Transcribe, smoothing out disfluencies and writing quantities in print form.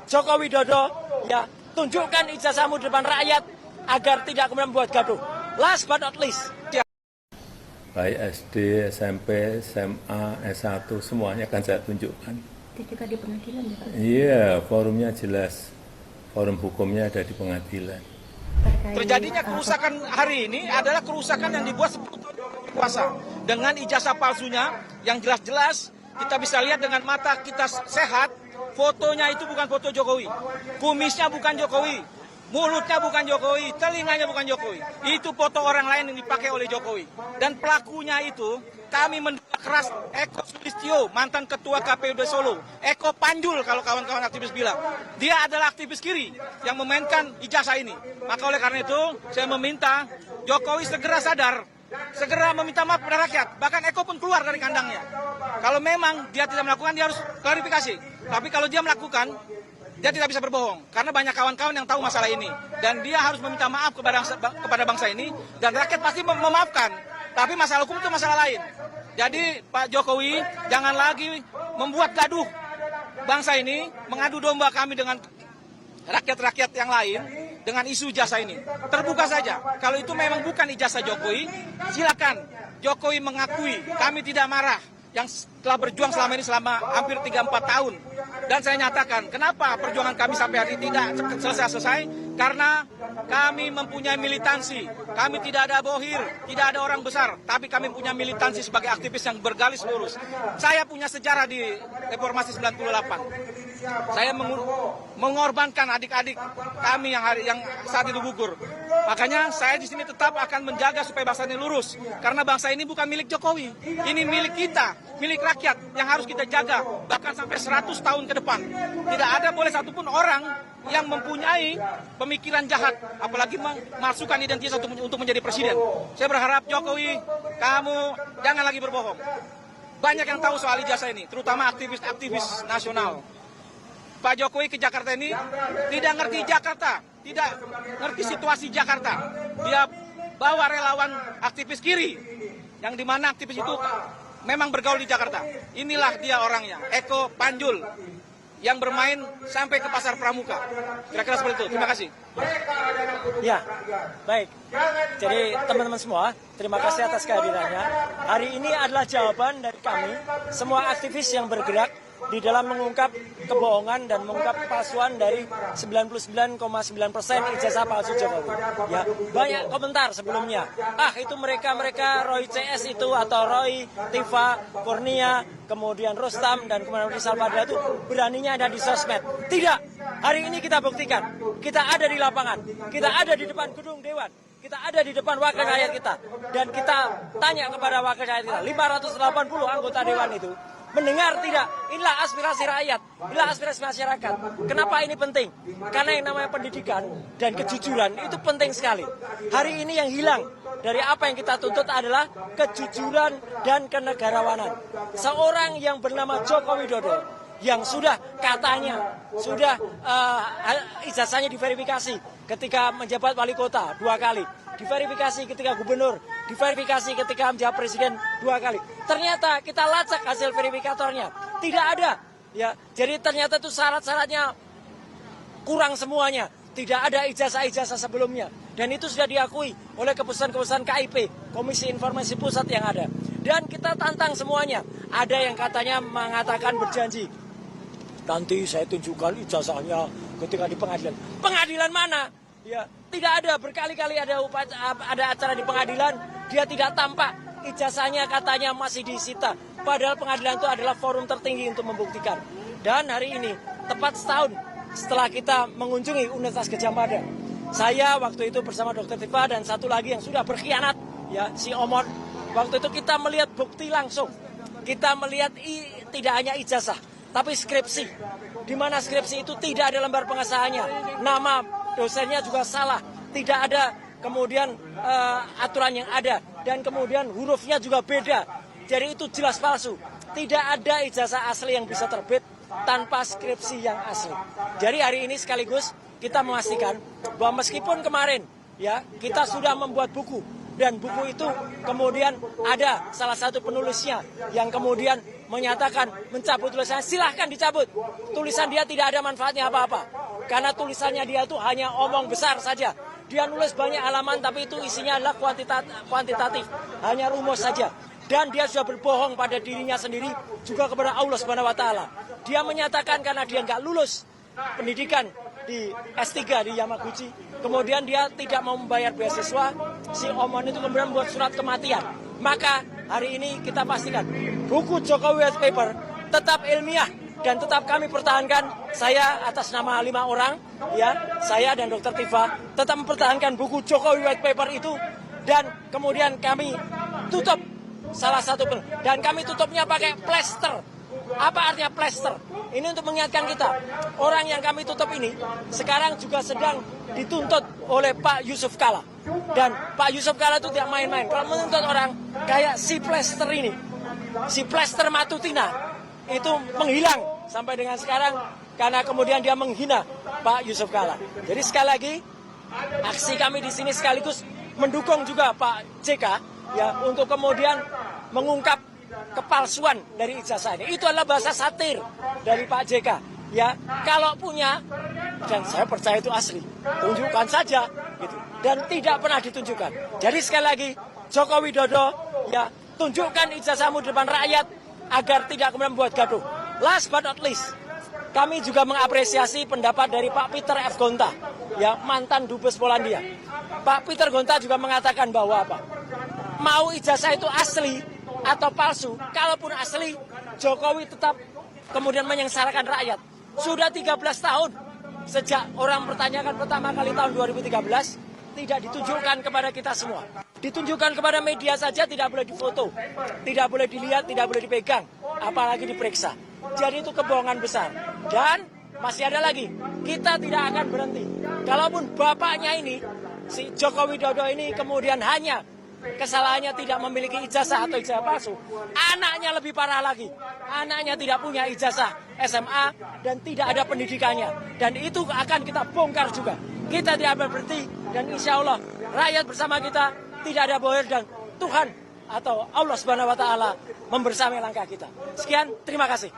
Joko Widodo, ya, tunjukkan ijazahmu di depan rakyat agar tidak kemudian membuat gaduh. Last but not least, baik SD, SMP, SMA, S1, semuanya akan saya tunjukkan. Itu juga di pengadilan ya Pak? Iya, forumnya jelas. Forum hukumnya ada di pengadilan. Terjadinya kerusakan hari ini adalah kerusakan yang dibuat kuasa. Dengan ijazah palsunya yang jelas-jelas kita bisa lihat dengan mata kita sehat, fotonya itu bukan foto Jokowi. Kumisnya bukan Jokowi. Mulutnya bukan Jokowi, telinganya bukan Jokowi. Itu foto orang lain yang dipakai oleh Jokowi. Dan pelakunya itu kami menduga keras Eko Sulistyo, mantan ketua KPUD Solo. Eko Panjul kalau kawan-kawan aktivis bilang. Dia adalah aktivis kiri yang memainkan ijazah ini. Maka oleh karena itu saya meminta Jokowi segera sadar, segera meminta maaf kepada rakyat. Bahkan Eko pun keluar dari kandangnya. Kalau memang dia tidak melakukan, dia harus klarifikasi. Tapi kalau dia melakukan, dia tidak bisa berbohong, karena banyak kawan-kawan yang tahu masalah ini. Dan dia harus meminta maaf kepada bangsa ini, dan rakyat pasti memaafkan. Tapi masalah hukum itu masalah lain. Jadi Pak Jokowi, jangan lagi membuat gaduh bangsa ini, mengadu domba kami dengan rakyat-rakyat yang lain, dengan isu ijazah ini. Terbuka saja, kalau itu memang bukan ijazah Jokowi, silakan Jokowi mengakui, kami tidak marah. Yang telah berjuang selama ini selama hampir 3-4 tahun. Dan saya nyatakan, kenapa perjuangan kami sampai hari ini tidak selesai-selesai? Karena kami mempunyai militansi. Kami tidak ada bohir, tidak ada orang besar. Tapi kami punya militansi sebagai aktivis yang bergaris lurus. Saya punya sejarah di Reformasi 98. Saya mengorbankan adik-adik kami yang saat itu gugur. Makanya saya di sini tetap akan menjaga supaya bangsa ini lurus. Karena bangsa ini bukan milik Jokowi. Ini milik kita, milik rakyat yang harus kita jaga. Bahkan sampai 100 tahun ke depan. Tidak ada boleh satupun orang yang mempunyai pemikiran jahat. Apalagi memasukkan identitas untuk menjadi presiden. Saya berharap Jokowi, kamu jangan lagi berbohong. Banyak yang tahu soal ijazah ini, terutama aktivis-aktivis nasional. Pak Jokowi ke Jakarta ini tidak ngerti Jakarta, tidak ngerti situasi Jakarta. Dia bawa relawan aktivis kiri, yang dimana aktivis itu memang bergaul di Jakarta. Inilah dia orangnya, Eko Panjul, yang bermain sampai ke Pasar Pramuka. Kira-kira seperti itu. Terima kasih. ya, baik. Jadi teman-teman semua, terima kasih atas kehadirannya. Hari ini adalah jawaban dari kami, semua aktivis yang bergerak di dalam mengungkap kebohongan dan mengungkap kepalsuan dari 99,9% ijazah palsu Jokowi. Ya, banyak komentar sebelumnya. Itu mereka Roy CS itu atau Roy, Tifa, Kurnia, kemudian Rustam dan kemudian Rizal Fadila itu beraninya ada di sosmed. Tidak. Hari ini kita buktikan. Kita ada di lapangan. Kita ada di depan gedung Dewan. Kita ada di depan wakil rakyat kita. Dan kita tanya kepada wakil rakyat kita, 580 anggota Dewan itu mendengar tidak? Inilah aspirasi rakyat, inilah aspirasi masyarakat. Kenapa ini penting? Karena yang namanya pendidikan dan kejujuran itu penting sekali. Hari ini yang hilang dari apa yang kita tuntut adalah kejujuran dan kenegarawanan. Seorang yang bernama Joko Widodo yang sudah katanya sudah ijazahnya diverifikasi ketika menjabat wali kota 2 kali, diverifikasi ketika gubernur, diverifikasi ketika menjadi presiden 2 kali. Ternyata kita lacak hasil verifikatornya, tidak ada. Ya, jadi ternyata itu syarat-syaratnya kurang semuanya. Tidak ada ijazah-ijazah sebelumnya. Dan itu sudah diakui oleh keputusan-keputusan KIP, Komisi Informasi Pusat yang ada. Dan kita tantang semuanya. Ada yang katanya mengatakan berjanji, nanti saya tunjukkan ijazahnya ketika di pengadilan. Pengadilan mana? Ya, tidak ada. Berkali-kali ada acara di pengadilan, dia tidak tampak. Ijazahnya katanya masih disita. Padahal pengadilan itu adalah forum tertinggi untuk membuktikan. Dan hari ini, tepat setahun setelah kita mengunjungi Universitas Gadjah Mada, saya waktu itu bersama Dr. Tifa dan satu lagi yang sudah berkhianat, ya, si Omon. Waktu itu kita melihat bukti langsung. Kita melihat tidak hanya ijazah, tapi skripsi. Di mana skripsi itu tidak ada lembar pengesahannya. Nama dosennya juga salah. Tidak ada kemudian aturan yang ada. Dan kemudian hurufnya juga beda. Jadi itu jelas palsu. Tidak ada ijazah asli yang bisa terbit tanpa skripsi yang asli. Jadi hari ini sekaligus kita memastikan bahwa meskipun kemarin ya kita sudah membuat buku dan buku itu kemudian ada salah satu penulisnya yang kemudian menyatakan mencabut tulisannya, silahkan dicabut. Tulisan dia tidak ada manfaatnya apa-apa. Karena tulisannya dia itu hanya omong besar saja. Dia nulis banyak halaman tapi itu isinya adalah kuantitatif. Hanya rumus saja. Dan dia sudah berbohong pada dirinya sendiri juga kepada Allah Subhanahu wa taala. Dia menyatakan karena dia nggak lulus pendidikan di S3 di Yamaguchi, kemudian dia tidak mau membayar beasiswa, si Omon itu kemudian membuat surat kematian. Maka hari ini kita pastikan buku Jokowi White Paper tetap ilmiah dan tetap kami pertahankan. Saya atas nama 5 orang, ya, saya dan Dr. Tifa tetap mempertahankan buku Jokowi White Paper itu, dan kemudian kami tutup salah satu dan kami tutupnya pakai plester. Apa artinya plester? Ini untuk mengingatkan kita, orang yang kami tutup ini sekarang juga sedang dituntut oleh Pak Yusuf Kala. Dan Pak Yusuf Kala itu tidak main-main. Kalau menuntut orang kayak si plester ini, si plester Matutina, itu menghilang sampai dengan sekarang karena kemudian dia menghina Pak Yusuf Kala. Jadi sekali lagi, aksi kami di sini sekaligus mendukung juga Pak JK, ya, untuk kemudian mengungkap kepalsuan dari ijazah ini. Itu adalah bahasa satir dari Pak JK. Ya, kalau punya, dan saya percaya itu asli, tunjukkan saja, gitu. Dan tidak pernah ditunjukkan. Jadi sekali lagi, Joko Widodo, ya, tunjukkan ijazahmu di depan rakyat agar tidak kemudian membuat gaduh. Last but not least, kami juga mengapresiasi pendapat dari Pak Peter F. Gonta, ya, mantan Dubes Polandia. Pak Peter Gonta juga mengatakan bahwa apa? Mau ijazah itu asli atau palsu, kalaupun asli, Jokowi tetap kemudian menyengsarakan rakyat. Sudah 13 tahun sejak orang pertanyakan pertama kali tahun 2013, tidak ditunjukkan kepada kita semua. Ditunjukkan kepada media saja, tidak boleh difoto, tidak boleh dilihat, tidak boleh dipegang, apalagi diperiksa. Jadi itu kebohongan besar. Dan masih ada lagi, kita tidak akan berhenti. Kalaupun bapaknya ini, si Joko Widodo ini kemudian hanya kesalahannya tidak memiliki ijazah atau ijazah palsu, anaknya lebih parah lagi. Anaknya tidak punya ijazah SMA dan tidak ada pendidikannya. Dan itu akan kita bongkar juga. Kita tidak berhenti dan insya Allah rakyat bersama kita, tidak ada bohir, dan Tuhan atau Allah Subhanahu wa taala membersamai langkah kita. Sekian, terima kasih.